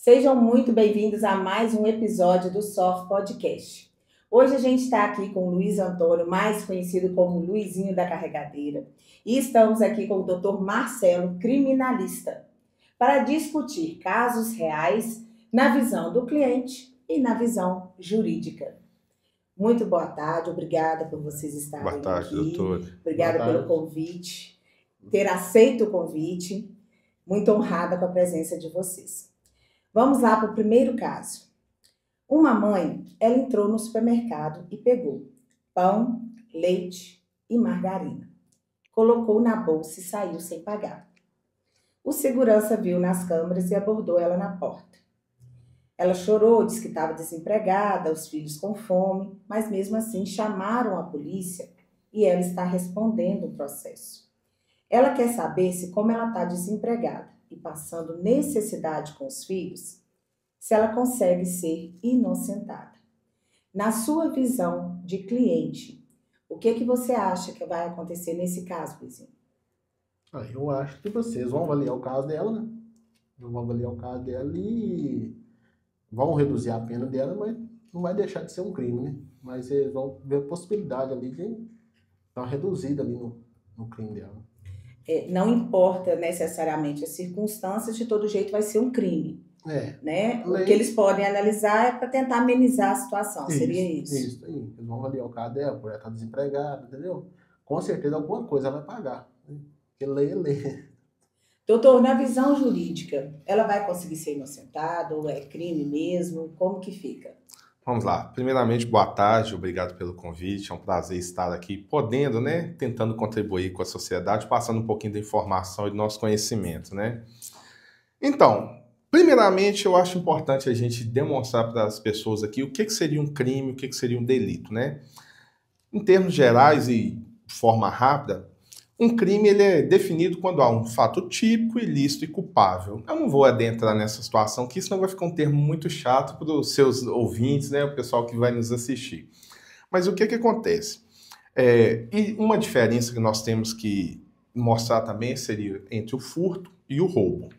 Sejam muito bem-vindos a mais um episódio do Soft Podcast. Hoje a gente está aqui com o Luiz Antônio, mais conhecido como Luizinho da Carregadeira, e estamos aqui com o Dr. Marcelo, criminalista, para discutir casos reais na visão do cliente e na visão jurídica. Muito boa tarde, obrigada por vocês estarem aqui. Boa tarde, doutor. Obrigada pelo convite, ter aceito o convite. Muito honrada com a presença de vocês. Vamos lá para o primeiro caso. Uma mãe, ela entrou no supermercado e pegou pão, leite e margarina. Colocou na bolsa e saiu sem pagar. O segurança viu nas câmeras e abordou ela na porta. Ela chorou, disse que estava desempregada, os filhos com fome, mas mesmo assim chamaram a polícia e ela está respondendo o processo. Ela quer saber se, como ela está desempregada e passando necessidade com os filhos, se ela consegue ser inocentada. Na sua visão de cliente, o que você acha que vai acontecer nesse caso, Luizinho? Eu acho que vocês vão avaliar o caso dela, né? Vão avaliar o caso dela e vão reduzir a pena dela, mas não vai deixar de ser um crime, né? Mas eles vão ver a possibilidade ali de dar uma reduzida ali no crime dela. Não importa necessariamente as circunstâncias, de todo jeito vai ser um crime. Né? O que eles podem analisar é para tentar amenizar a situação, seria isso? Isso aí. Eles vão avaliar o caso dela, por ela estar desempregada, entendeu? Com certeza alguma coisa ela vai pagar. Né? Porque lei é lei. Doutor, na visão jurídica, ela vai conseguir ser inocentada ou é crime mesmo? Como que fica? Vamos lá. Primeiramente, boa tarde, obrigado pelo convite. É um prazer estar aqui, podendo, né, tentando contribuir com a sociedade, passando um pouquinho da informação e do nosso conhecimento, né? Então, primeiramente, eu acho importante a gente demonstrar para as pessoas aqui o que seria um crime, o que seria um delito, né? Em termos gerais e de forma rápida, um crime ele é definido quando há um fato típico, ilícito e culpável. Eu não vou adentrar nessa situação, que senão vai ficar um termo muito chato para os seus ouvintes, né, o pessoal que vai nos assistir. Mas o que acontece? E uma diferença que nós temos que mostrar também seria entre o furto e o roubo.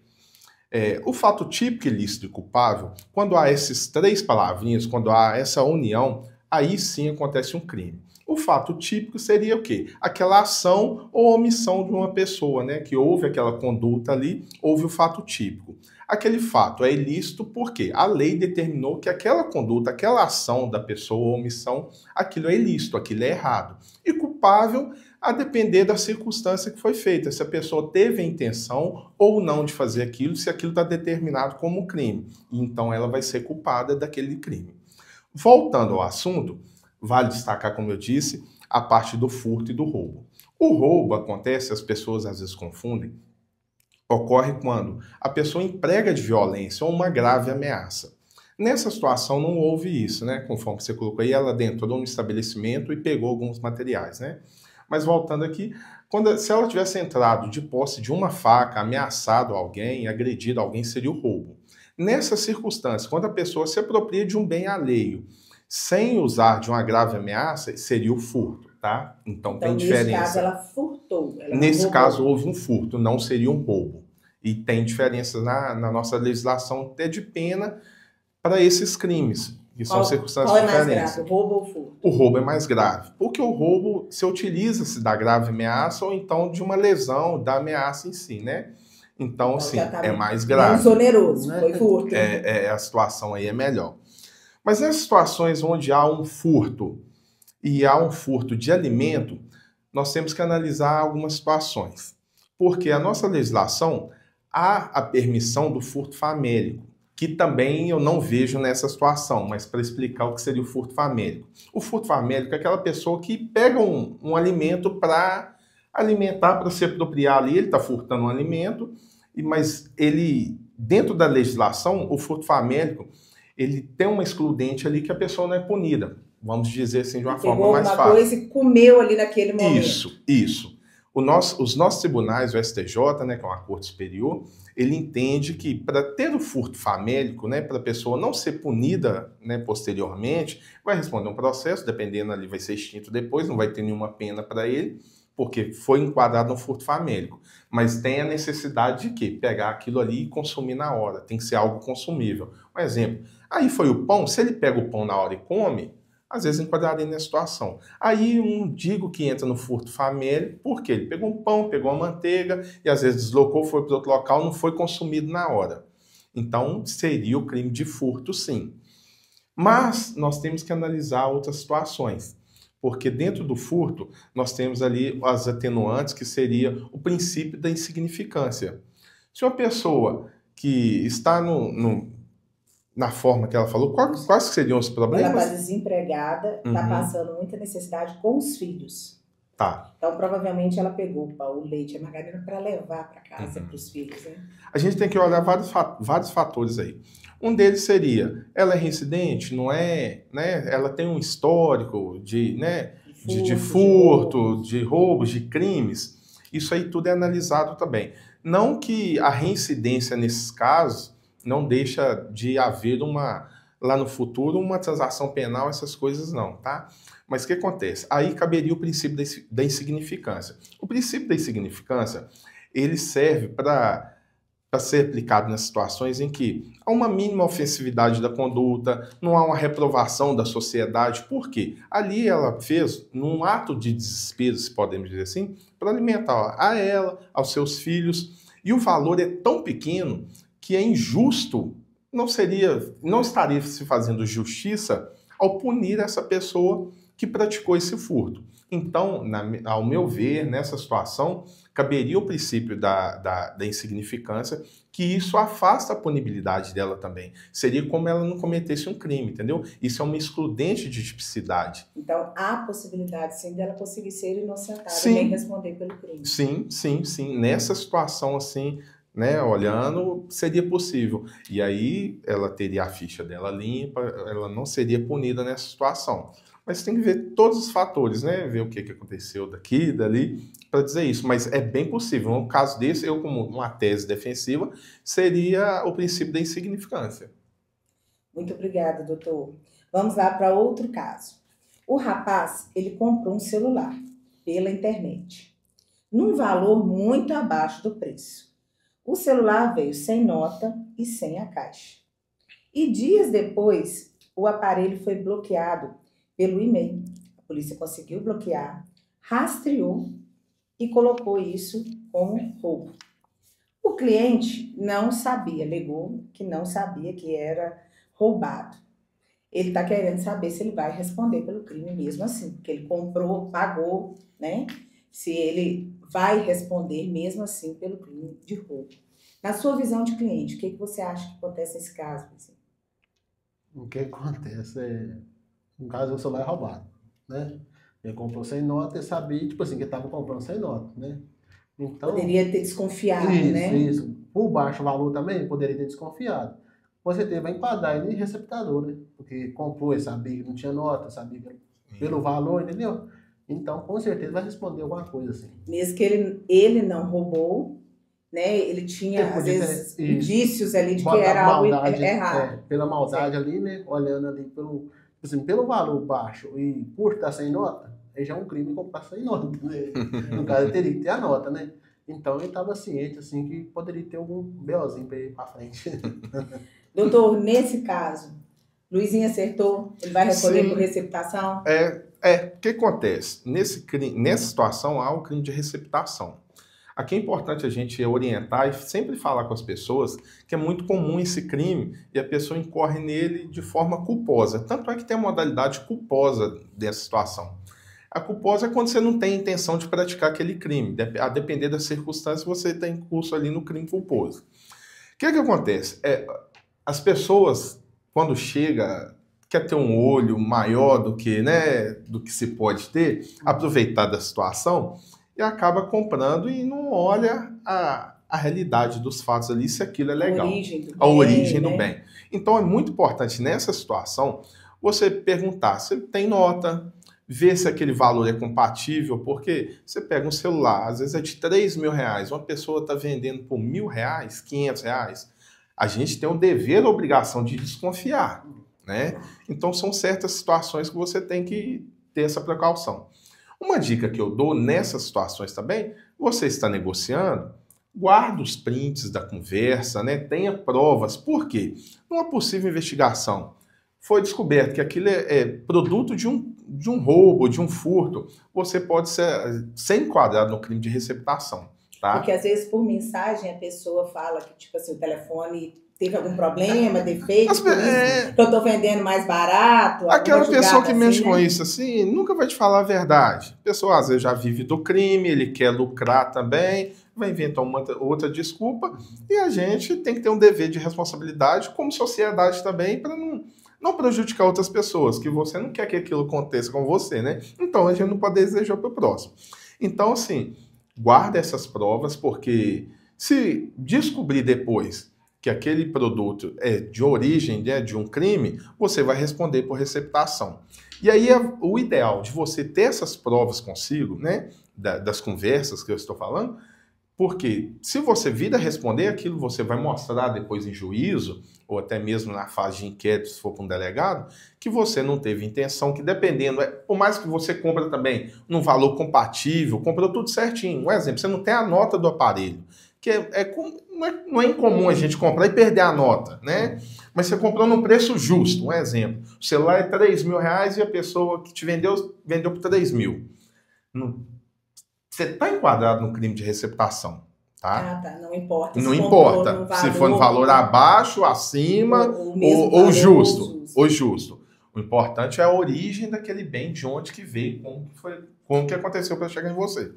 O fato típico, ilícito e culpável, quando há esses três palavrinhas, quando há essa união, aí sim acontece um crime. O fato típico seria o quê? Aquela ação ou omissão de uma pessoa, né? Que houve aquela conduta ali, houve o fato típico. Aquele fato é ilícito porque a lei determinou que aquela conduta, aquela ação da pessoa ou omissão, aquilo é ilícito, aquilo é errado. E culpável, a depender da circunstância que foi feita. Se a pessoa teve a intenção ou não de fazer aquilo, se aquilo está determinado como crime. Então ela vai ser culpada daquele crime. Voltando ao assunto, vale destacar, como eu disse, a parte do furto e do roubo. O roubo acontece, as pessoas às vezes confundem, ocorre quando a pessoa emprega de violência ou uma grave ameaça. Nessa situação não houve isso, né? Conforme você colocou aí, ela entrou num estabelecimento e pegou alguns materiais, né? Mas voltando aqui, se ela tivesse entrado de posse de uma faca, ameaçado alguém, agredido alguém, seria o roubo. Nessa circunstância, quando a pessoa se apropria de um bem alheio, sem usar de uma grave ameaça, seria o furto, tá? Então tem diferença. Nesse caso, ela furtou. Nesse caso, houve um furto, não seria um roubo. E tem diferença na nossa legislação até de pena para esses crimes, que são circunstâncias diferentes. Qual é mais grave, o roubo ou o furto? O roubo é mais grave, porque o roubo se utiliza-se da grave ameaça ou então de uma lesão da ameaça em si, né? Então, sim, é mais grave. Menos oneroso, foi furto. A situação aí é melhor. Mas nas situações onde há um furto e há um furto de alimento, nós temos que analisar algumas situações. Porque a nossa legislação há a permissão do furto famélico, que também eu não vejo nessa situação, mas para explicar o que seria o furto famélico. O furto famélico é aquela pessoa que pega um alimento para alimentar, para se apropriar ali, ele está furtando um alimento, mas ele, dentro da legislação, o furto famélico, ele tem uma excludente ali que a pessoa não é punida. Vamos dizer assim, de uma forma mais fácil. Pegou uma coisa e comeu ali naquele momento. Isso. Os nossos tribunais, o STJ, né, que é uma corte superior, ele entende que para ter o furto famélico, né, para a pessoa não ser punida, né, posteriormente, vai responder um processo, dependendo ali vai ser extinto depois, não vai ter nenhuma pena para ele, porque foi enquadrado no furto famélico. Mas tem a necessidade de quê? Pegar aquilo ali e consumir na hora. Tem que ser algo consumível. Um exemplo, aí foi o pão, se ele pega o pão na hora e come, às vezes enquadraria nessa situação. Aí digo que entra no furto famélico, porque ele pegou um pão, pegou a manteiga, e às vezes deslocou, foi para outro local, não foi consumido na hora. Então, seria o crime de furto, sim. Mas nós temos que analisar outras situações, porque dentro do furto nós temos ali as atenuantes, que seria o princípio da insignificância. Se uma pessoa que está na forma que ela falou, quais seriam os problemas? Ela está desempregada, está passando muita necessidade com os filhos. Tá. Então, provavelmente, ela pegou o pão, o leite, a margarina para levar para casa para os filhos, né? A gente tem que olhar vários fatores aí. Um deles seria, ela é reincidente, não é, né? Ela tem um histórico de, né, de furto, de roubos, de crimes. Isso aí tudo é analisado também. Não que a reincidência nesses casos não deixa de haver lá no futuro uma transação penal, essas coisas não, tá? Mas o que acontece? Aí caberia o princípio da insignificância. O princípio da insignificância, ele serve para ser aplicado nas situações em que há uma mínima ofensividade da conduta, não há uma reprovação da sociedade. Por quê? Ali ela fez, num ato de desespero, se podemos dizer assim, para alimentar a ela, aos seus filhos, e o valor é tão pequeno que é injusto, não estaria se fazendo justiça ao punir essa pessoa que praticou esse furto. Então, ao meu ver, nessa situação, caberia o princípio da insignificância, que isso afasta a punibilidade dela também. Seria como ela não cometesse um crime, entendeu? Isso é uma excludente de tipicidade. Então, há possibilidade, sim, dela conseguir ser inocentada e nem responder pelo crime. Sim. Nessa situação, assim, né, olhando, seria possível. E aí, ela teria a ficha dela limpa, ela não seria punida nessa situação. Mas tem que ver todos os fatores, né? Ver o que aconteceu daqui, dali, para dizer isso. Mas é bem possível. No caso desse, eu, como uma tese defensiva, seria o princípio da insignificância. Muito obrigada, doutor. Vamos lá para outro caso. O rapaz, ele comprou um celular pela internet, num valor muito abaixo do preço. O celular veio sem nota e sem a caixa. E dias depois, o aparelho foi bloqueado pelo e-mail. A polícia conseguiu bloquear, rastreou e colocou isso como roubo. O cliente não sabia, alegou que não sabia que era roubado. Ele está querendo saber se ele vai responder pelo crime mesmo assim, porque ele comprou, pagou, né? Se ele vai responder mesmo assim pelo crime de roubo. Na sua visão de cliente, o que você acha que acontece nesse caso? O que acontece é, no caso, o celular é roubado, né? Ele comprou sem nota e sabia, tipo assim, que ele estava comprando sem nota, né? Então, poderia ter desconfiado, né? Isso. Por baixo valor também, poderia ter desconfiado. Você vai enquadrar ele em receptador, né? Porque comprou, ele sabia que não tinha nota, sabia que pelo valor, entendeu? Então, com certeza vai responder alguma coisa assim. Mesmo que ele não roubou, né? Ele tinha, às vezes, indícios ali de que era algo errado. Pela maldade ali, né? Olhando ali pelo valor baixo e por estar sem nota, aí já é um crime comprar sem nota, né? No caso, ele teria que ter a nota, né? Então, ele estava ciente, assim, que poderia ter algum BOzinho para ir para frente. Doutor, nesse caso, Luizinho acertou? Ele vai responder por receptação? O que acontece? Nessa situação, há um crime de receptação. Aqui é importante a gente orientar e sempre falar com as pessoas que é muito comum esse crime e a pessoa incorre nele de forma culposa. Tanto é que tem a modalidade culposa dessa situação. A culposa é quando você não tem intenção de praticar aquele crime. A depender das circunstâncias, você está em curso ali no crime culposo. O que acontece? As pessoas, quando chega, quer ter um olho maior do que, né, do que se pode ter, aproveitar da situação e acaba comprando e não olha a realidade dos fatos ali, se aquilo é legal. A origem do bem. Então, é muito importante nessa situação você perguntar se tem nota, ver se aquele valor é compatível, porque você pega um celular, às vezes é de R$3.000, uma pessoa está vendendo por R$1.000, R$500, a gente tem o dever, a obrigação de desconfiar, né? Então, são certas situações que você tem que ter essa precaução. Uma dica que eu dou nessas situações também, você está negociando, guarda os prints da conversa, né? Tenha provas. Por quê? Numa possível investigação, foi descoberto que aquilo é produto de um roubo, de um furto, você pode ser enquadrado no crime de receptação, tá? Porque às vezes por mensagem a pessoa fala que tipo assim, o telefone teve algum problema, defeito, por isso que eu tô vendendo mais barato. Aquela pessoa que assim, mexe né? com isso assim, nunca vai te falar a verdade. A pessoa às vezes já vive do crime, ele quer lucrar também, vai inventar uma outra desculpa, e a gente tem que ter um dever de responsabilidade como sociedade também para não prejudicar outras pessoas, que você não quer que aquilo aconteça com você, né? Então a gente não pode desejar para o próximo. Então, assim, guarda essas provas, porque se descobrir depois que aquele produto é de origem, né, de um crime, você vai responder por receptação. E aí o ideal de você ter essas provas consigo, né, das conversas que eu estou falando, porque se você vir a responder aquilo, você vai mostrar depois em juízo, ou até mesmo na fase de inquérito, se for para um delegado, que você não teve intenção, que dependendo, por mais que você compra também num valor compatível, comprou tudo certinho. Um exemplo, você não tem a nota do aparelho, que não é incomum a gente comprar e perder a nota, né? Mas você comprou num preço justo, um exemplo. O celular é R$3.000 e a pessoa que te vendeu por 3.000. Você está enquadrado no crime de receptação, tá? Ah, tá. Não importa. Não importa se for no valor abaixo, acima ou justo. Ou justo. O importante é a origem daquele bem, de onde que veio, como que aconteceu para chegar em você.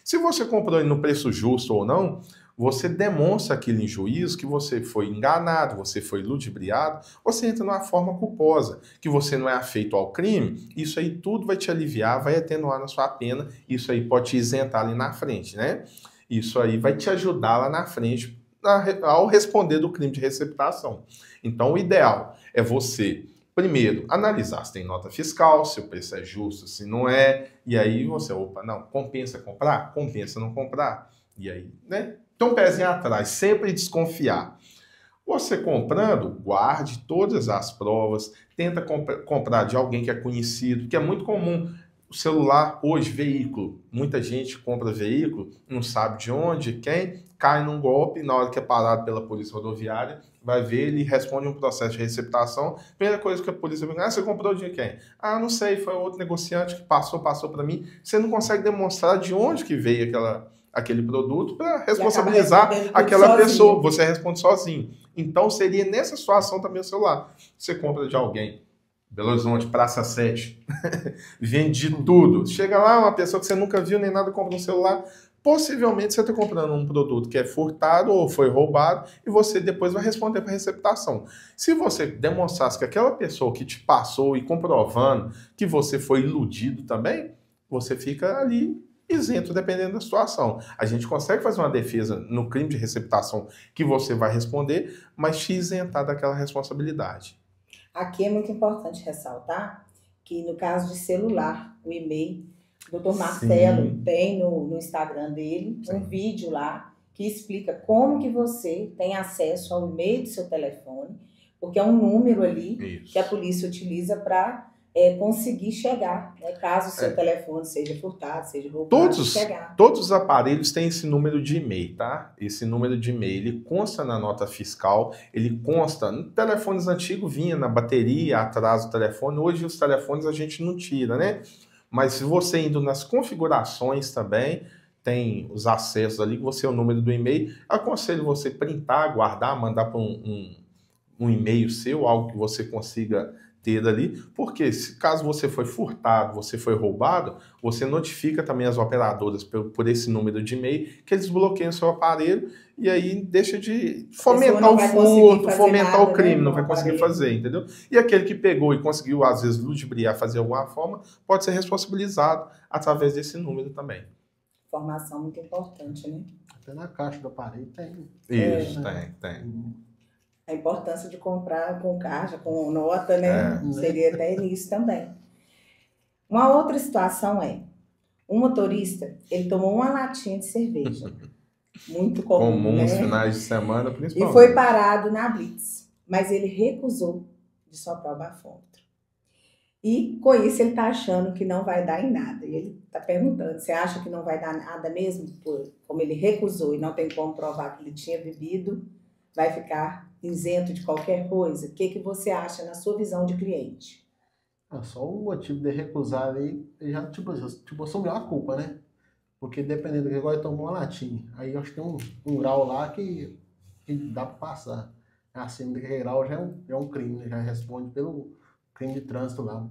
Se você comprou ele no preço justo ou não, você demonstra aquilo em juízo que você foi enganado, você foi ludibriado, você entra numa forma culposa, que você não é afeito ao crime, isso aí tudo vai te aliviar, vai atenuar na sua pena, isso aí pode te isentar ali na frente, né? Isso aí vai te ajudar lá na frente ao responder do crime de receptação. Então, o ideal é você, primeiro, analisar se tem nota fiscal, se o preço é justo, se não é, e aí você, não, compensa comprar? Compensa não comprar? E aí, né? Então, pezinho atrás, sempre desconfiar. Você comprando, guarde todas as provas, tenta comprar de alguém que é conhecido, que é muito comum. O celular, hoje, veículo. Muita gente compra veículo, não sabe de onde, quem, cai num golpe, na hora que é parado pela polícia rodoviária, vai ver, ele responde um processo de receptação. Primeira coisa que a polícia vai você comprou de quem? Ah, não sei, foi outro negociante que passou para mim. Você não consegue demonstrar de onde que veio aquele produto para responsabilizar aquela pessoa. Você responde sozinho. Então, seria nessa situação também o celular. Você compra de alguém, Belo Horizonte, Praça 7, vende tudo. Chega lá, uma pessoa que você nunca viu nem nada, compra um celular. Possivelmente você está comprando um produto que é furtado ou foi roubado e você depois vai responder para receptação. Se você demonstrasse que aquela pessoa que te passou e comprovando que você foi iludido também, você fica ali isento, dependendo da situação. A gente consegue fazer uma defesa no crime de receptação que você vai responder, mas te isentar daquela responsabilidade. Aqui é muito importante ressaltar que no caso de celular, o e-mail, o doutor Marcelo tem no Instagram dele um vídeo lá que explica como que você tem acesso ao e-mail do seu telefone, porque é um número ali que a polícia utiliza para conseguir chegar, né, caso o seu telefone seja furtado, seja roubado, chegar. Todos os aparelhos têm esse número de e-mail, tá? Esse número de e-mail, ele consta na nota fiscal, ele consta, nos telefones antigos vinha na bateria, atrás do telefone, hoje os telefones a gente não tira, né? Mas se você indo nas configurações também, tem os acessos ali, que você é o número do e-mail, aconselho você printar, guardar, mandar para um e-mail seu, algo que você consiga ter ali, porque caso você foi furtado, você foi roubado, você notifica também as operadoras por esse número de e-mail que eles bloqueiam seu aparelho e aí deixa de fomentar o furto, fomentar o crime, não vai conseguir fazer, entendeu? E aquele que pegou e conseguiu, às vezes, ludibriar, fazer alguma forma, pode ser responsabilizado através desse número também. Informação muito importante, né? Até na caixa do aparelho tem. Isso, tem. A importância de comprar com caixa, com nota, né? Seria até nisso também. Uma outra situação um motorista, ele tomou uma latinha de cerveja. Muito comum, nos né? finais de semana, principalmente. E foi parado na blitz, mas ele recusou de soprar o bafômetro. E com isso ele está achando que não vai dar em nada. E ele está perguntando, você acha que não vai dar nada mesmo? Como ele recusou e não tem como provar que ele tinha bebido, vai ficar isento de qualquer coisa? O que você acha na sua visão de cliente? Só o motivo de recusar ali, ele já, tipo, assumiu a culpa, né? Porque dependendo do que agora ele tomou uma latinha. Aí eu acho que tem um grau lá que dá pra passar. Acima daquele grau já é um crime, né? Já responde pelo crime de trânsito lá.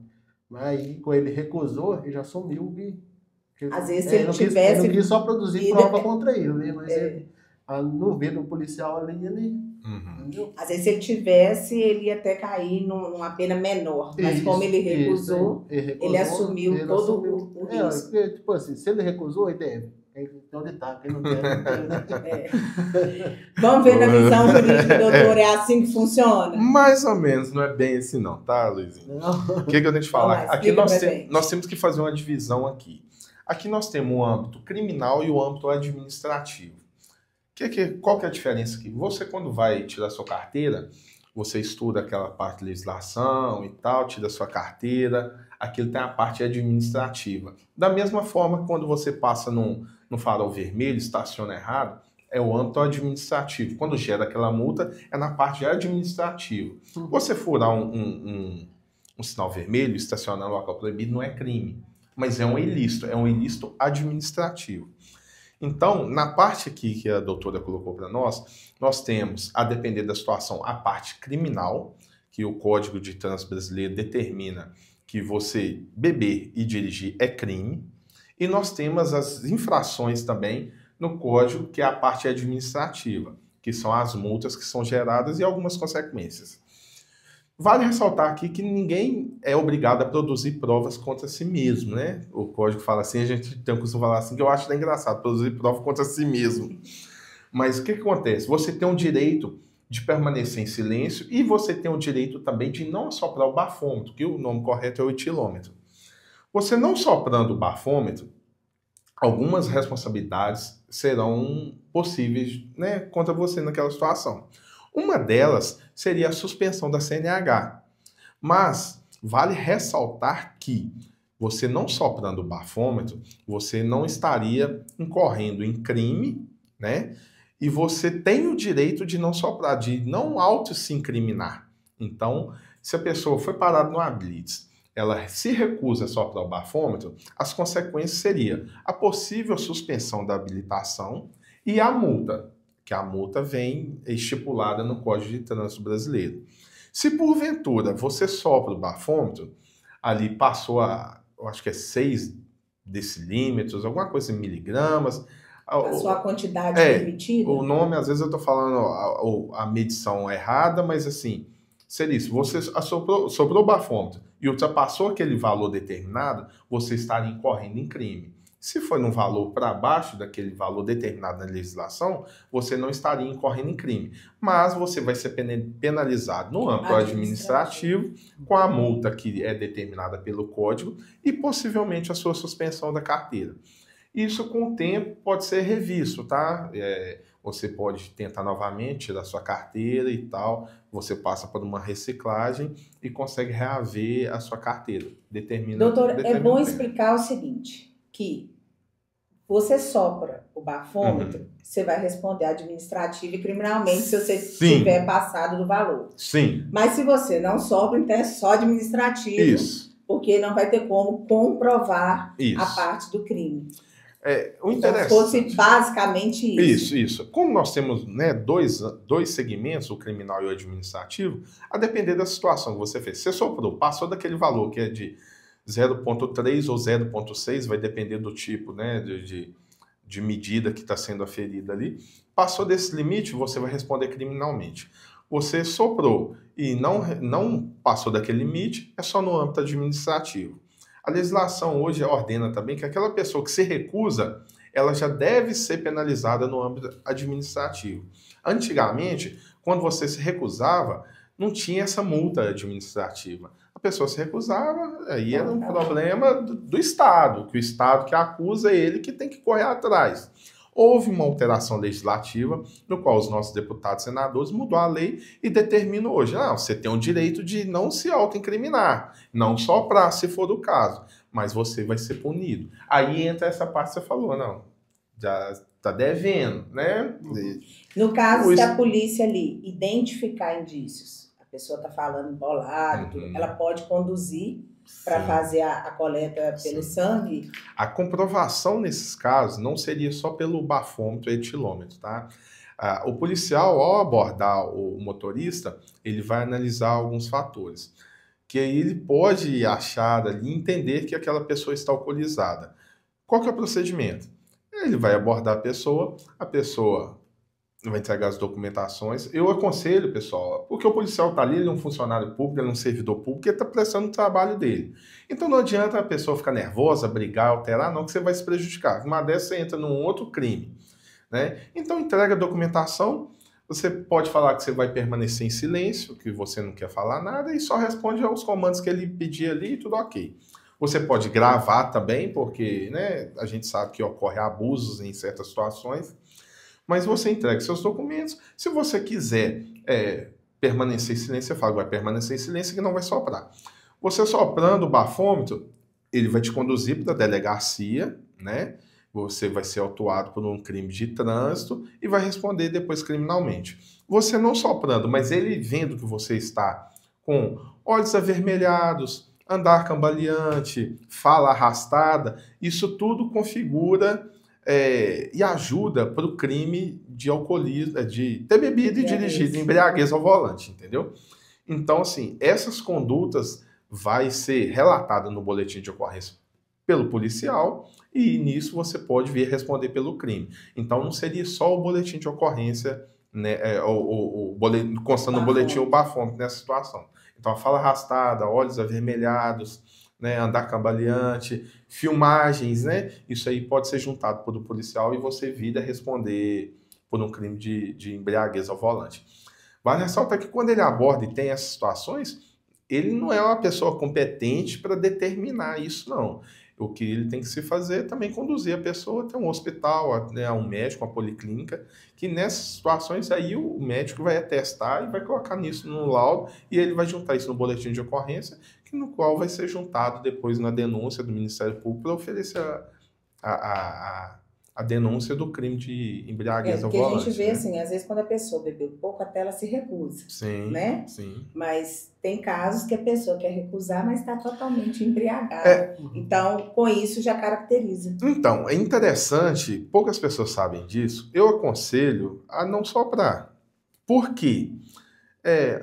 Mas aí, quando ele recusou, ele já assumiu que Às vezes, se ele ele tivesse... não quis só produzir prova contra ele, né? Mas no ver do policial ali, ele... Uhum. Às vezes, se ele tivesse, ele ia até cair numa pena menor. Mas como ele recusou, ele assumiu todo o risco. Porque, tipo assim, se ele recusou, ele deve. Então ele tá, quem não deve, não deve, né? Vamos ver na visão jurídica, doutor, é assim que funciona? Mais ou menos, não é bem assim não, tá, Luizinho? O que eu tenho que te falar? Aqui nós temos que fazer uma divisão aqui. Aqui nós temos o âmbito criminal e o âmbito administrativo. Qual que é a diferença aqui? Você, quando vai tirar sua carteira, você estuda aquela parte de legislação e tal, tira sua carteira, aquilo tem a parte administrativa. Da mesma forma, quando você passa no farol vermelho, estaciona errado, é o âmbito administrativo. Quando gera aquela multa, é na parte administrativa. Você furar um sinal vermelho, estacionar no local proibido, não é crime, mas é um ilícito administrativo. Então, na parte aqui que a doutora colocou para nós temos, a depender da situação, a parte criminal, que o Código de Trânsito Brasileiro determina que você beber e dirigir é crime, e nós temos as infrações também no Código, que é a parte administrativa, que são as multas que são geradas e algumas consequências. Vale ressaltar aqui que ninguém é obrigado a produzir provas contra si mesmo, né? O código fala assim, a gente tem o costume falar assim, que eu acho engraçado, produzir prova contra si mesmo. Mas o que acontece? Você tem o direito de permanecer em silêncio e você tem o direito também de não soprar o bafômetro, que o nome correto é o etilômetro. Você não soprando o bafômetro, algumas responsabilidades serão possíveis, né, contra você naquela situação. Uma delas seria a suspensão da CNH. Mas vale ressaltar que você não soprando o bafômetro, você não estaria incorrendo em crime, né? E você tem o direito de não soprar, de não auto se incriminar. Então, se a pessoa foi parada numa blitz, ela se recusa a soprar o bafômetro, as consequências seriam a possível suspensão da habilitação e a multa, que a multa vem estipulada no Código de Trânsito Brasileiro. Se porventura você sopra o bafômetro, ali passou eu acho que é 6 decilímetros, alguma coisa em miligramas. Passou a quantidade permitida? O nome, às vezes eu estou falando a medição errada, mas assim, seria isso. Você soprou o bafômetro e ultrapassou aquele valor determinado, você estaria incorrendo em crime. Se for num valor para baixo daquele valor determinado na legislação, você não estaria incorrendo em crime. Mas você vai ser penalizado no âmbito administrativo com a multa que é determinada pelo Código e possivelmente a sua suspensão da carteira. Isso, com o tempo, pode ser revisto, tá? Você pode tentar novamente tirar sua carteira e tal. Você passa por uma reciclagem e consegue reaver a sua carteira. Doutor, é bom explicar o seguinte, que você sopra o bafômetro, você vai responder administrativo e criminalmente se você tiver passado do valor. Sim. Mas se você não sopra, então é só administrativo. Isso. Porque não vai ter como comprovar a parte do crime. O interessante... Então, fosse basicamente isso. Isso. Como nós temos, né, dois segmentos, o criminal e o administrativo, a depender da situação que você fez. Você soprou, passou daquele valor que é de 0,3 ou 0,6, vai depender do tipo, né, de medida que está sendo aferida ali. Passou desse limite, você vai responder criminalmente. Você soprou e não passou daquele limite, é só no âmbito administrativo. A legislação hoje ordena também que aquela pessoa que se recusa, ela já deve ser penalizada no âmbito administrativo. Antigamente, quando você se recusava, não tinha essa multa administrativa. A pessoa se recusava, aí era um problema do Estado, que o Estado que acusa é ele que tem que correr atrás. houve uma alteração legislativa no qual os nossos deputados e senadores mudou a lei e determinam hoje, você tem o direito de não se autoincriminar, não soprar se for o caso, mas você vai ser punido. Aí entra essa parte que você falou, não, já está devendo, né? No caso, se a polícia ali identificar indícios, a pessoa está falando embolado, ela pode conduzir para fazer a coleta pelo sangue? A comprovação nesses casos não seria só pelo bafômetro e etilômetro, tá? O policial, ao abordar o motorista, ele vai analisar alguns fatores, que aí ele pode achar ali, entender que aquela pessoa está alcoolizada. Qual que é o procedimento? Ele vai abordar a pessoa vai entregar as documentações. Eu aconselho, pessoal, porque o policial está ali, ele é um funcionário público, ele é um servidor público, ele está prestando o trabalho dele. Então não adianta a pessoa ficar nervosa, brigar, alterar, não, que você vai se prejudicar. Uma dessas você entra num outro crime, né? Então entrega a documentação, você pode falar que você vai permanecer em silêncio, que você não quer falar nada, e só responde aos comandos que ele pedir ali e tudo ok. Você pode gravar também, porque, né, a gente sabe que ocorre abusos em certas situações, mas você entrega seus documentos. Se você quiser permanecer em silêncio, você fala que vai permanecer em silêncio, que não vai soprar. Você soprando o bafômetro, ele vai te conduzir para a delegacia, né? Você vai ser autuado por um crime de trânsito e vai responder depois criminalmente. Você não soprando, mas ele vendo que você está com olhos avermelhados, andar cambaleante, fala arrastada, isso tudo configura e ajuda para o crime de alcoolismo, de ter bebido e dirigido embriaguez ao volante, entendeu? Então, assim, essas condutas vai ser relatada no boletim de ocorrência pelo policial e nisso você pode vir responder pelo crime. Então, não seria só o boletim de ocorrência, né, constando no boletim o bafômetro nessa situação. Então, a fala arrastada, olhos avermelhados, né, andar cambaleante, filmagens, né? Isso aí pode ser juntado por um policial e você vir a responder por um crime de embriaguez ao volante. Vale ressaltar que quando ele aborda e tem essas situações, ele não é uma pessoa competente para determinar isso, não. O que ele tem que se fazer é também conduzir a pessoa até um hospital, né, um médico, uma policlínica, que nessas situações aí o médico vai atestar e vai colocar nisso no laudo e ele vai juntar isso no boletim de ocorrência, no qual vai ser juntado depois na denúncia do Ministério Público para oferecer a denúncia do crime de embriaguez ao volante. Porque a gente vê, assim, às vezes quando a pessoa bebeu pouco, até ela se recusa. Sim, né? Sim. Mas tem casos que a pessoa quer recusar, mas está totalmente embriagada. Então, com isso, já caracteriza. Então, é interessante, poucas pessoas sabem disso, eu aconselho a não soprar. Por quê?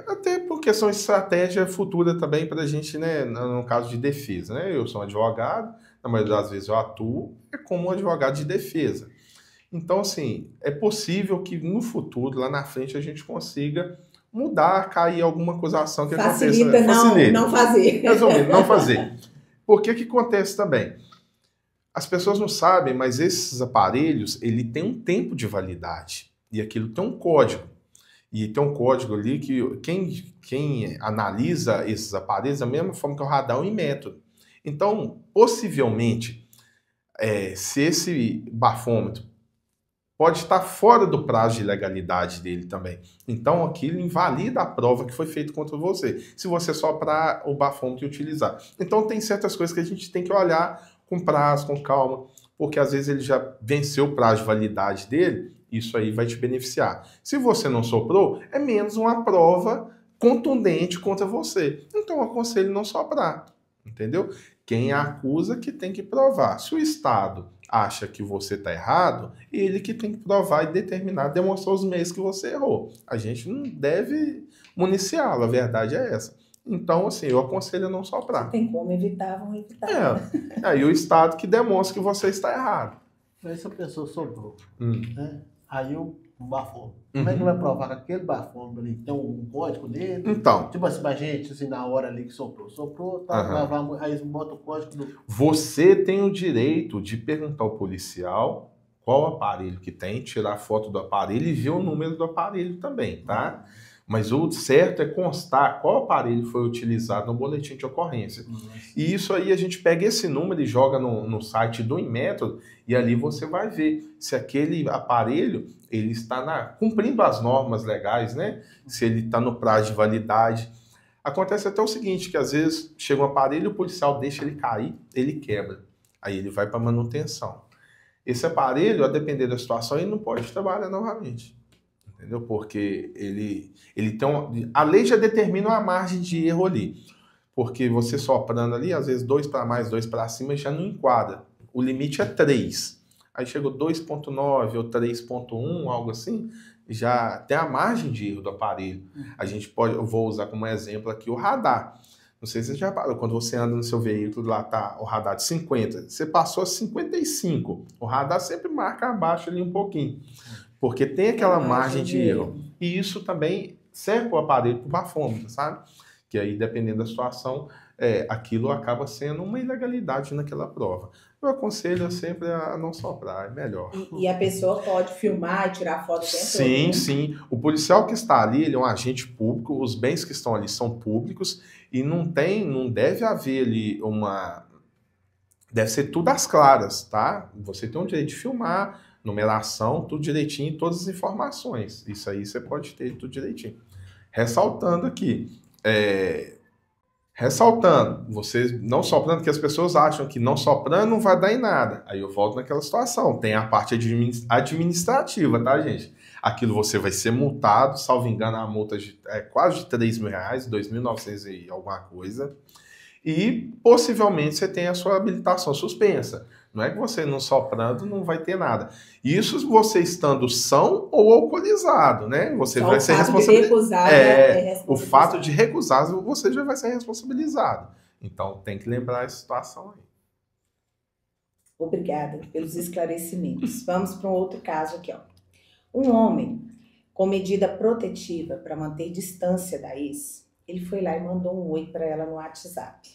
Até por questão de estratégia futura também para a gente, né, no caso de defesa, né? Eu sou um advogado, na maioria das vezes eu atuo como um advogado de defesa. Então, assim, é possível que no futuro, lá na frente, a gente consiga mudar, cair alguma acusação que Facilita, aconteça. Facilita, não fazer. Resumindo, não fazer. Por que acontece também? As pessoas não sabem, mas esses aparelhos, ele tem um tempo de validade. E aquilo tem um código. E tem um código ali que quem analisa esses aparelhos da mesma forma que o radar é um método. Então, possivelmente, se esse bafômetro pode estar fora do prazo de legalidade dele também. Então, aquilo invalida a prova que foi feita contra você, se você soprar o bafômetro e utilizar. Então, tem certas coisas que a gente tem que olhar com prazo, com calma, porque às vezes ele já venceu o prazo de validade dele, isso aí vai te beneficiar. Se você não soprou, é menos uma prova contundente contra você. Então, eu aconselho não soprar, entendeu? Quem acusa que tem que provar. Se o Estado acha que você está errado, ele que tem que provar e determinar, demonstrar os meios que você errou. A gente não deve municiá-lo, a verdade é essa. Então, assim, eu aconselho a não soprar. Tem como evitar, vão evitar. Aí o Estado que demonstra que você está errado. Aí se a pessoa soprou, né? Aí o bafômetro. Como é que vai provar que aquele bafômetro ali tem um código dele? Então. Tipo assim, pra gente, assim, na hora ali que soprou, tá, aí eles botam o código do... Você tem o direito de perguntar ao policial qual aparelho que tem, tirar a foto do aparelho e ver o número do aparelho também, tá? Mas o certo é constar qual aparelho foi utilizado no boletim de ocorrência. E isso aí a gente pega esse número e joga no site do Inmetro e ali você vai ver se aquele aparelho ele está cumprindo as normas legais, né? Se ele está no prazo de validade. Acontece até o seguinte, que às vezes chega um aparelho, o policial deixa ele cair, ele quebra. Aí ele vai para manutenção. Esse aparelho, a depender da situação, ele não pode trabalhar novamente. Entendeu? Porque ele tem a lei já determina uma margem de erro ali. Porque você soprando ali, às vezes 2 para mais, 2 para cima, já não enquadra. O limite é 3. Aí chegou 2.9 ou 3.1, algo assim, já tem a margem de erro do aparelho. Eu vou usar como exemplo aqui o radar. Não sei se você já parou, quando você anda no seu veículo, lá tá o radar de 50, você passou a 55, o radar sempre marca abaixo ali um pouquinho. Porque tem aquela margem de erro. E isso também serve para o aparelho, para o bafômetro, sabe? Que aí, dependendo da situação, aquilo acaba sendo uma ilegalidade naquela prova. Eu aconselho sempre a não soprar, é melhor. E a pessoa pode filmar e tirar foto dentro? Sim, sim. O policial que está ali, ele é um agente público, os bens que estão ali são públicos e não deve haver ali deve ser tudo às claras, tá? Você tem o direito de filmar, numeração, tudo direitinho, todas as informações. Isso aí você pode ter tudo direitinho. Ressaltando aqui, vocês não soprando, que as pessoas acham que não soprando não vai dar em nada. Aí eu volto naquela situação. Tem a parte administrativa, tá, gente? Aquilo você vai ser multado, salvo engano, a multa quase de R$3.000, R$2.900 e alguma coisa. E possivelmente você tem a sua habilitação suspensa. Não é que você não soprando não vai ter nada. Isso você estando são ou alcoolizado, né? Você vai ser responsabilizado. O fato de recusar, você já vai ser responsabilizado. Então tem que lembrar essa situação aí. Obrigada pelos esclarecimentos. Vamos para um outro caso aqui, ó. Um homem com medida protetiva para manter distância da ex, ele foi lá e mandou um oi para ela no WhatsApp.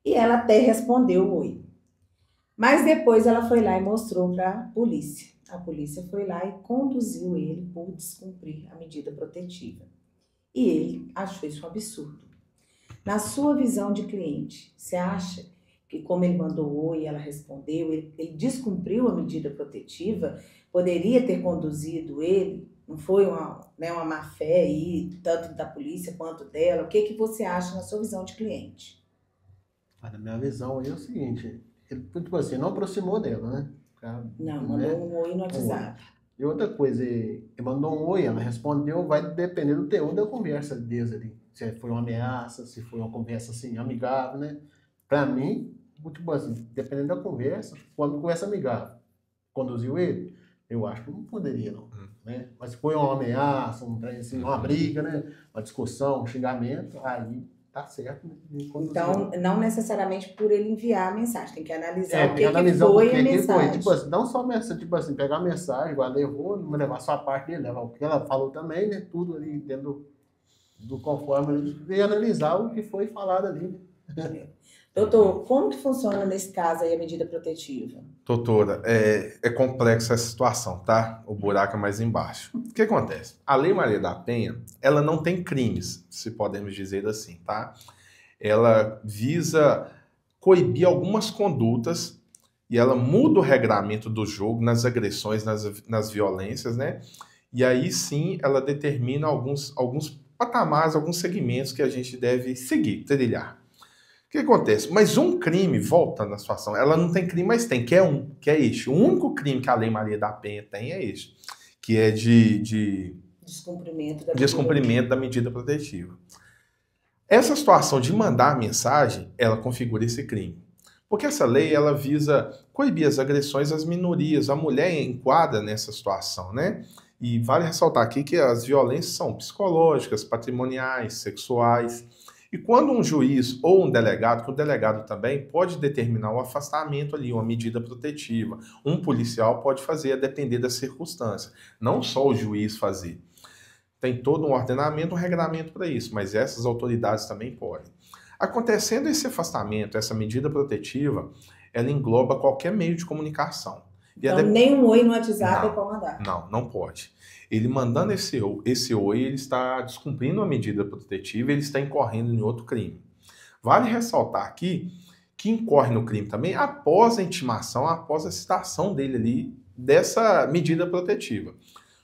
E ela até respondeu o oi. Mas depois ela foi lá e mostrou para a polícia. A polícia foi lá e conduziu ele por descumprir a medida protetiva. E ele achou isso um absurdo. Na sua visão de cliente, você acha que como ele mandou oi e ela respondeu, ele descumpriu a medida protetiva, poderia ter conduzido ele? Não foi uma má fé aí, tanto da polícia quanto dela? O que você acha na sua visão de cliente? Na minha visão aí é o seguinte, ele, tipo assim, não aproximou dela, né? Não, mandou um oi no WhatsApp. E outra coisa, ele mandou um oi, ela respondeu, vai depender do teor da conversa deles ali. Se foi uma ameaça, se foi uma conversa assim, amigável, né? Pra mim, tipo assim, dependendo da conversa, quando conversa amigável, conduziu ele, eu acho que não poderia, não. Né? Mas se foi uma ameaça, uma briga, né? Uma discussão, um xingamento, aí tá certo. Então, não necessariamente por ele enviar a mensagem, tem que analisar o que foi a mensagem. Tipo assim, não só mensagem, tipo assim, pegar a mensagem, igual levou, não levar só a parte dele, levar o que ela falou também, né? Tudo ali dentro do conforme, e analisar o que foi falado ali. Doutor, como que funciona nesse caso aí a medida protetiva? Doutora, é complexa essa situação, tá? O buraco é mais embaixo. O que acontece? A Lei Maria da Penha, ela não tem crimes, se podemos dizer assim, tá? Ela visa coibir algumas condutas e ela muda o regramento do jogo nas agressões, nas violências, né? E aí sim ela determina alguns patamares, alguns segmentos que a gente deve seguir, trilhar. O que acontece? Mas um crime, volta na situação, ela não tem crime, mas tem, que é este. O único crime que a Lei Maria da Penha tem é este, que é de descumprimento da medida protetiva. Essa situação de mandar mensagem, ela configura esse crime. Porque essa lei, ela visa coibir as agressões às minorias. A mulher enquadra nessa situação, né? E vale ressaltar aqui que as violências são psicológicas, patrimoniais, sexuais. E quando um juiz ou um delegado, que o delegado também pode determinar o afastamento ali, uma medida protetiva. Um policial pode fazer a depender da circunstância. Não só o juiz fazer. Tem todo um ordenamento, um regramento para isso, mas essas autoridades também podem. Acontecendo esse afastamento, essa medida protetiva, ela engloba qualquer meio de comunicação. Então, nem um oi no WhatsApp Não, é para mandar. não pode. Ele mandando esse oi, ele está descumprindo uma medida protetiva, ele está incorrendo em outro crime. Vale ressaltar aqui que incorre no crime também após a intimação, após a citação dele ali dessa medida protetiva.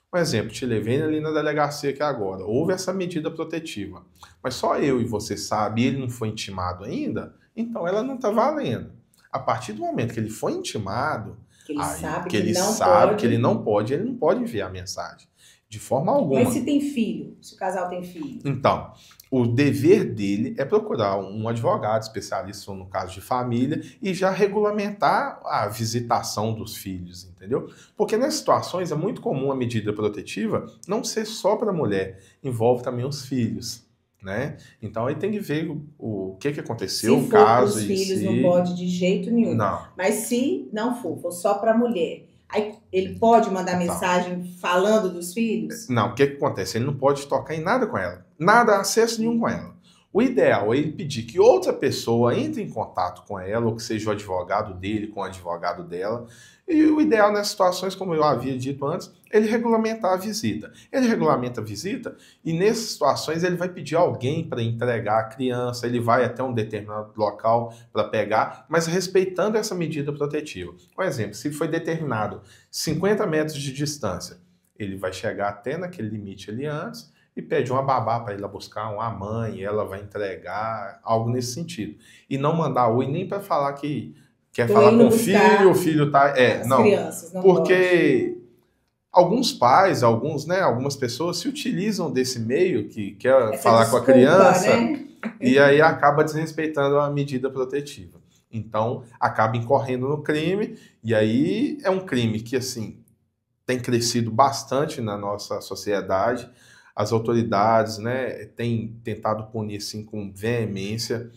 Por exemplo, te levei ali na delegacia aqui agora, houve essa medida protetiva, mas só eu e você sabe, e ele não foi intimado ainda, então ela não está valendo. A partir do momento que ele foi intimado, Que ele sabe que ele não sabe pode. que ele não pode enviar mensagem. De forma alguma. Mas se tem filho, se o casal tem filho. Então, o dever dele é procurar um advogado especialista no caso de família e já regulamentar a visitação dos filhos, entendeu? Porque nessas situações é muito comum a medida protetiva não ser só para a mulher, envolve também os filhos, né? Então aí tem que ver o que aconteceu, se o for caso os em filhos, si. não pode de jeito nenhum. Não. Mas se não for só para a mulher, aí ele pode mandar mensagem falando dos filhos? Não, o que acontece? Ele não pode tocar em nada com ela. Nada, acesso nenhum com ela. O ideal é ele pedir que outra pessoa entre em contato com ela, ou que seja o advogado dele com o advogado dela. E o ideal nessas situações, como eu havia dito antes, ele regulamentar a visita. Ele regulamenta a visita e nessas situações ele vai pedir alguém para entregar a criança, ele vai até um determinado local para pegar, mas respeitando essa medida protetiva. Por exemplo, se foi determinado 50 metros de distância, ele vai chegar até naquele limite ali antes e pede uma babá para ir lá buscar, uma mãe, ela vai entregar, algo nesse sentido. E não mandar oi nem para falar que quer falar com o filho tá... não, crianças, não porque pode. alguns pais, algumas pessoas se utilizam desse meio que quer Essa falar desculpa, com a criança, né? E aí acaba desrespeitando a medida protetiva. Então, acaba incorrendo no crime, e aí é um crime que, assim, tem crescido bastante na nossa sociedade. As autoridades, né, têm tentado punir, assim, com veemência,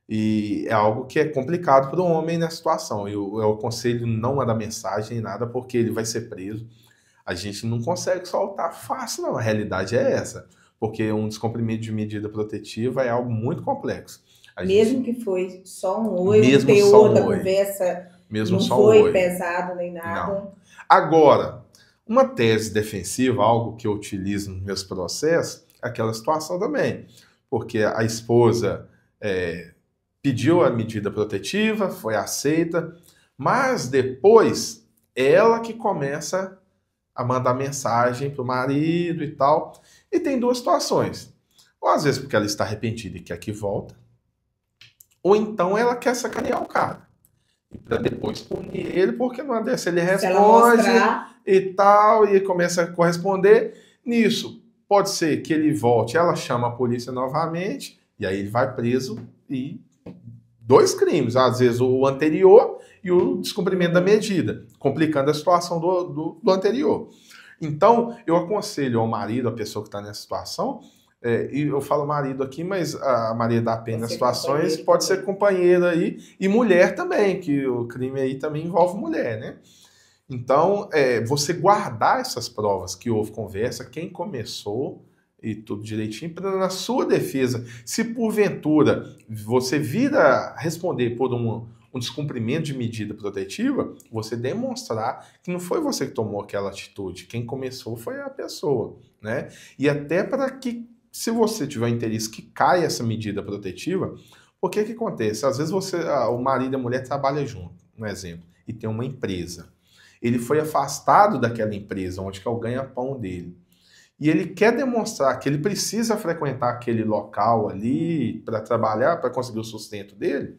e é algo que é complicado para o homem nessa situação. Eu aconselho não mandar mensagem, nada, porque ele vai ser preso. A gente não consegue soltar fácil, não. A realidade é essa. Porque um descumprimento de medida protetiva é algo muito complexo. Mesmo que foi só um oi, Mesmo o teor só um da oi. conversa Mesmo não só foi um oi. pesado nem nada. Não. Agora, uma tese defensiva, algo que eu utilizo nos meus processos, é aquela situação também. Porque a esposa pediu a medida protetiva, foi aceita, mas depois ela que começa a mandar mensagem para o marido e tal. E tem duas situações. Ou às vezes porque ela está arrependida e quer que volta, ou então ela quer sacanear o cara. E para depois punir ele, porque não dessa ele responde e tal, e começa a corresponder. Nisso, pode ser que ele volte, ela chama a polícia novamente, e aí ele vai preso e dois crimes, às vezes o anterior e o descumprimento da medida, complicando a situação do anterior. Então, eu aconselho ao marido, a pessoa que está nessa situação, e eu falo marido aqui, mas a Maria da Penha nas situações pode ser companheira aí, e mulher também, que o crime aí também envolve mulher, né? Então, você guardar essas provas que houve conversa, quem começou e tudo direitinho, para na sua defesa, se porventura você vir a responder por um descumprimento de medida protetiva, você demonstrar que não foi você que tomou aquela atitude, quem começou foi a pessoa, né? E até para que, se você tiver interesse que caia essa medida protetiva, o que acontece? Às vezes o marido e a mulher trabalham junto, um exemplo, e tem uma empresa. Ele foi afastado daquela empresa, onde que é o ganha-pão dele. E ele quer demonstrar que ele precisa frequentar aquele local ali para trabalhar, para conseguir o sustento dele,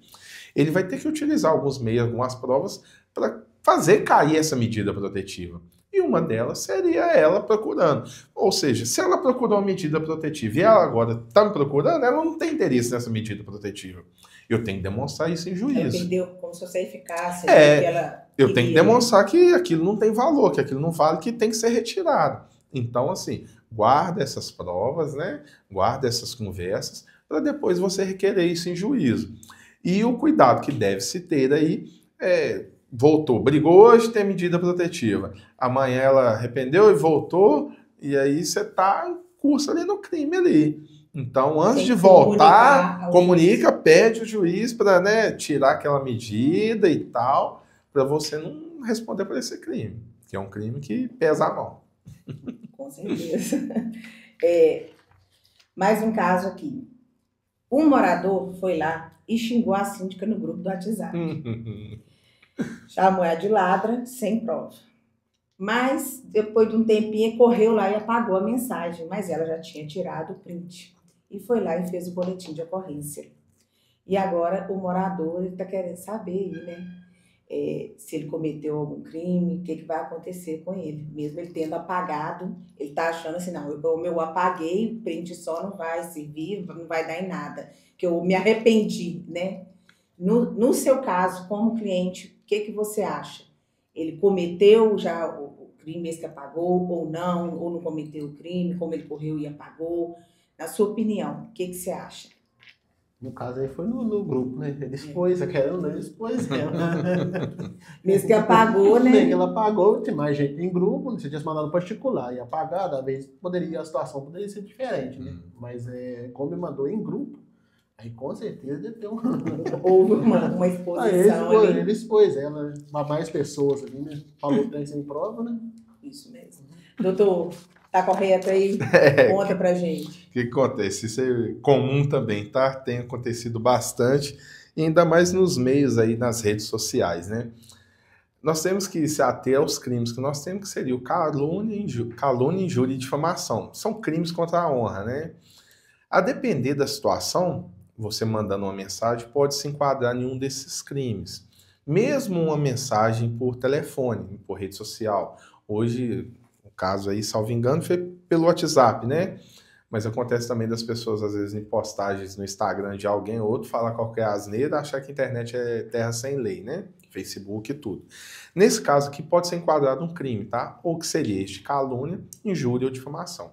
ele vai ter que utilizar alguns meios, algumas provas para fazer cair essa medida protetiva. E uma delas seria ela procurando. Ou seja, se ela procurou uma medida protetiva e ela agora está me procurando, ela não tem interesse nessa medida protetiva. Eu tenho que demonstrar isso em juízo. Ela perdeu como se fosse eficácia. Eu tenho que demonstrar que aquilo não tem valor, que aquilo não vale, que tem que ser retirado. Então, assim, guarda essas provas, né? Guarda essas conversas, para depois você requerer isso em juízo. E o cuidado que deve se ter aí voltou, brigou hoje, tem medida protetiva. Amanhã ela arrependeu e voltou, e aí você está em curso ali no crime ali. Então, antes de voltar, comunica, pede o juiz para, né, tirar aquela medida e tal, para você não responder por esse crime, que é um crime que pesa a mão. Com certeza. Mais um caso aqui. Um morador foi lá e xingou a síndica no grupo do WhatsApp. Chamou ela de ladra, sem prova. Mas, depois de um tempinho, correu lá e apagou a mensagem. Mas ela já tinha tirado o print. E foi lá e fez o boletim de ocorrência. E agora o morador está querendo saber, né, se ele cometeu algum crime, o que vai acontecer com ele. Mesmo ele tendo apagado, ele está achando assim, não, eu apaguei, o print só não vai servir, não vai dar em nada. Que eu me arrependi, né? No seu caso, como cliente, o que você acha? Ele cometeu já o crime, esse que apagou, ou não cometeu o crime, como ele correu e apagou? Na sua opinião, o que você acha? No caso aí foi no grupo, né? Ele expôs, ele expôs ela. Mesmo que apagou, né? Bem que ela apagou, tinha mais gente em grupo, você tinha mandado particular e apagar, às vezes a situação poderia ser diferente, né? Mas como me mandou em grupo, aí com certeza deve ter houve uma exposição ali. Ele expôs ela, mais pessoas ali, né? Falou que tem sem prova, né? Isso mesmo. Doutor, tá correto aí? Conta pra gente. O que acontece? Isso é comum também, tá? Tem acontecido bastante, e ainda mais nos meios aí, nas redes sociais, né? Nós temos que se ater aos crimes que nós temos, que seria o calúnia, injúria e difamação. São crimes contra a honra, né? A depender da situação, você mandando uma mensagem pode se enquadrar em um desses crimes. Mesmo uma mensagem por telefone, por rede social. Hoje, o caso aí, salvo engano, foi pelo WhatsApp, né? Mas acontece também das pessoas, às vezes, em postagens no Instagram de alguém ou outro, falar qualquer asneira, achar que a internet é terra sem lei, né? Facebook e tudo. Nesse caso aqui, pode ser enquadrado um crime, tá? Ou que seria este calúnia, injúria ou difamação.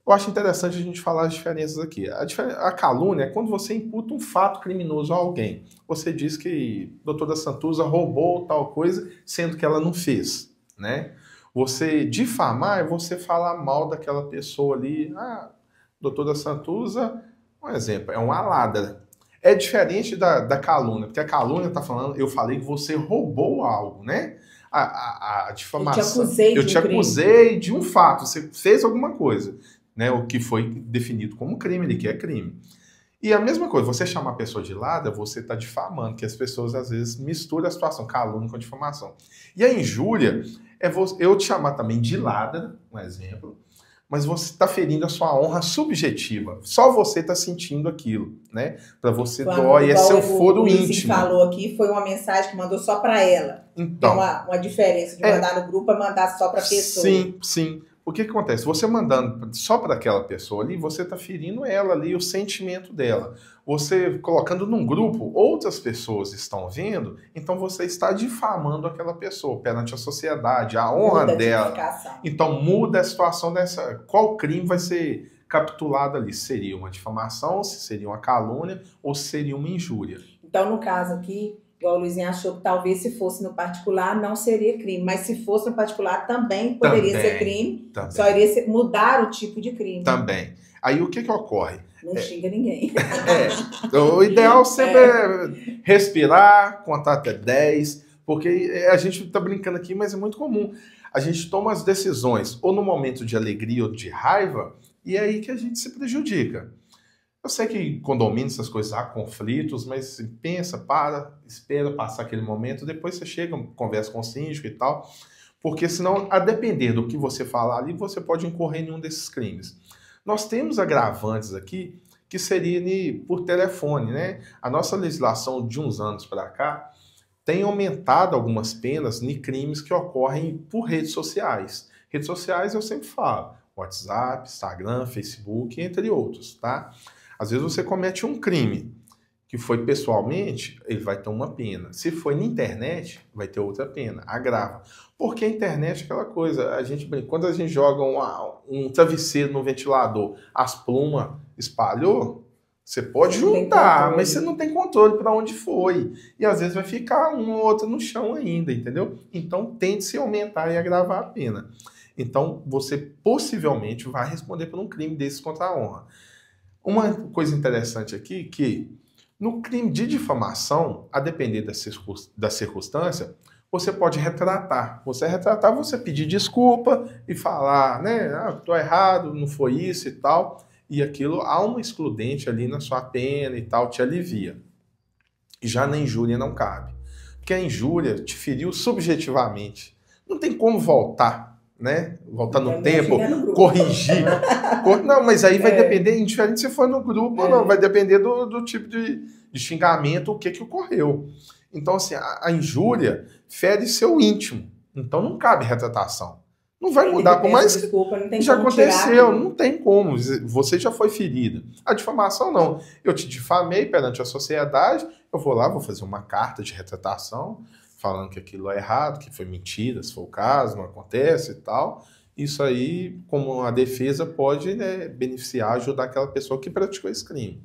Eu acho interessante a gente falar as diferenças aqui. A calúnia é quando você imputa um fato criminoso a alguém. Você diz que a doutora Santuza roubou tal coisa, sendo que ela não fez, né? Você difamar é você falar mal daquela pessoa ali. Ah, doutora Santuza, um exemplo, é uma ladra. É diferente da calúnia, porque a calúnia está falando, eu falei que você roubou algo, né? A difamação. Eu te acusei de um fato, você fez alguma coisa, né? O que foi definido como crime, ele que é crime. E a mesma coisa, você chamar a pessoa de ladra, você está difamando, que as pessoas às vezes misturam a situação calúnia com difamação. E a injúria é eu te chamar também de ladra, um exemplo, mas você está ferindo a sua honra subjetiva. Só você está sentindo aquilo, né? Para você dói, é seu foro íntimo. O falou aqui foi uma mensagem que mandou só para ela. Então, tem uma diferença de mandar no grupo a mandar só para a pessoa. Sim, sim. O que acontece? Você mandando só para aquela pessoa ali, você está ferindo ela ali, o sentimento dela. Você colocando num grupo, outras pessoas estão vendo, então você está difamando aquela pessoa perante a sociedade, a honra dela. Então muda a situação dessa. Qual crime vai ser capitulado ali? Seria uma difamação, se seria uma calúnia ou se seria uma injúria? Então, no caso aqui, igual o Luizinho achou que talvez se fosse no particular não seria crime, mas se fosse no particular também poderia ser crime, só iria mudar o tipo de crime. Também. Aí o que ocorre? Não xinga ninguém. O ideal sempre é respirar, contar até 10, porque a gente está brincando aqui, mas é muito comum. A gente toma as decisões ou no momento de alegria ou de raiva, e é aí que a gente se prejudica. Eu sei que em condomínio, essas coisas, há conflitos, mas pensa, espera passar aquele momento, depois você chega, conversa com o síndico e tal, porque senão, a depender do que você falar ali, você pode incorrer em um desses crimes. Nós temos agravantes aqui, que seria por telefone, né? A nossa legislação de uns anos para cá tem aumentado algumas penas em crimes que ocorrem por redes sociais. Redes sociais eu sempre falo, WhatsApp, Instagram, Facebook, entre outros, tá? Às vezes você comete um crime que foi pessoalmente, ele vai ter uma pena. Se foi na internet, vai ter outra pena, agrava. Porque a internet é aquela coisa, quando a gente joga um travesseiro no ventilador, as plumas espalhou, você pode juntar, mas você não tem controle para onde foi. E às vezes vai ficar uma ou outra no chão ainda, entendeu? Então tente-se aumentar e agravar a pena. Então você possivelmente vai responder por um crime desses contra a honra. Uma coisa interessante aqui, que no crime de difamação, a depender da circunstância, você pode retratar. Você retratar, você pedir desculpa e falar, né? Tô errado, não foi isso e tal. E aquilo, há uma excludente ali na sua pena e tal, te alivia. E já na injúria não cabe. Porque a injúria te feriu subjetivamente. Não tem como voltar, né? Voltar no tempo, corrigir. Não, mas aí vai depender, indiferente se for no grupo ou não, vai depender do tipo de xingamento, o que ocorreu. Então, assim, a injúria fere seu íntimo. Então não cabe retratação. Não vai mudar, por mais que já aconteceu, não tem como. Você já foi ferida. A difamação não. Eu te difamei perante a sociedade, eu vou lá, vou fazer uma carta de retratação, falando que aquilo é errado, que foi mentira, se for o caso, não acontece e tal. Isso aí, como a defesa, pode, né, beneficiar, ajudar aquela pessoa que praticou esse crime.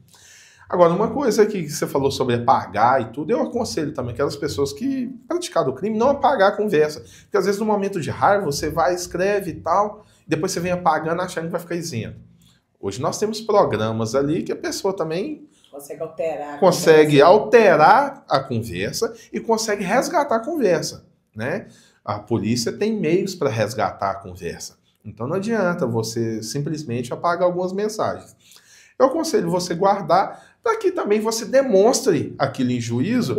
Agora, uma coisa que você falou sobre apagar e tudo, eu aconselho também aquelas pessoas que praticaram o crime não apagar a conversa. Porque às vezes no momento de raiva você vai, escreve e tal, depois você vem apagando achando que vai ficar isento. Hoje nós temos programas ali que a pessoa também consegue alterar a conversa e consegue resgatar a conversa, né? A polícia tem meios para resgatar a conversa. Então não adianta você simplesmente apagar algumas mensagens. Eu aconselho você guardar para que também você demonstre aquilo em juízo,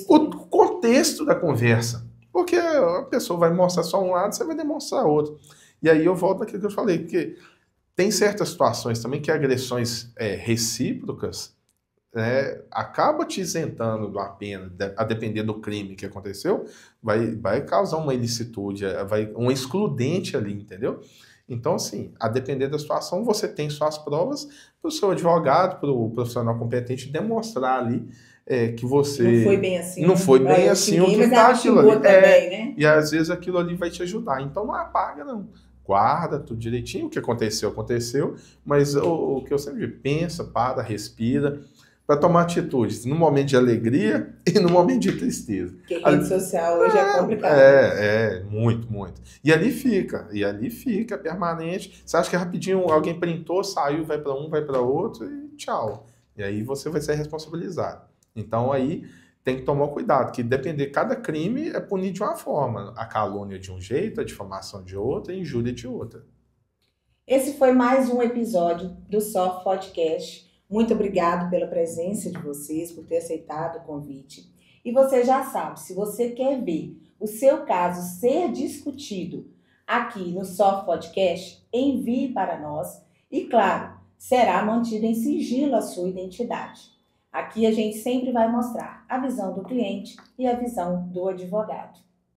o contexto da conversa. Porque a pessoa vai mostrar só um lado, você vai demonstrar outro. E aí eu volto naquilo que eu falei, porque tem certas situações também que agressões recíprocas acaba te isentando de uma pena, a depender do crime que aconteceu, vai causar uma ilicitude, um excludente ali, entendeu? Então, assim, a depender da situação, você tem suas provas para o seu advogado, para o profissional competente demonstrar ali que você... Não foi bem assim. Não foi bem assim o que tá aquilo ali. Também, né? E às vezes aquilo ali vai te ajudar. Então não apaga, não. Guarda tudo direitinho. O que aconteceu, aconteceu. Mas o que eu sempre digo, pensa, para, respira, para tomar atitudes no momento de alegria e no momento de tristeza. Porque rede social hoje é complicado. Muito, muito. E ali fica permanente. Você acha que rapidinho alguém printou, saiu, vai para um, vai para outro e tchau. E aí você vai ser responsabilizado. Então aí tem que tomar cuidado, que depender, cada crime é punido de uma forma. A calúnia de um jeito, a difamação de outra, a injúria de outra. Esse foi mais um episódio do Soft Podcast. Muito obrigado pela presença de vocês, por ter aceitado o convite. E você já sabe, se você quer ver o seu caso ser discutido aqui no Soft Podcast, envie para nós e, claro, será mantida em sigilo a sua identidade. Aqui a gente sempre vai mostrar a visão do cliente e a visão do advogado.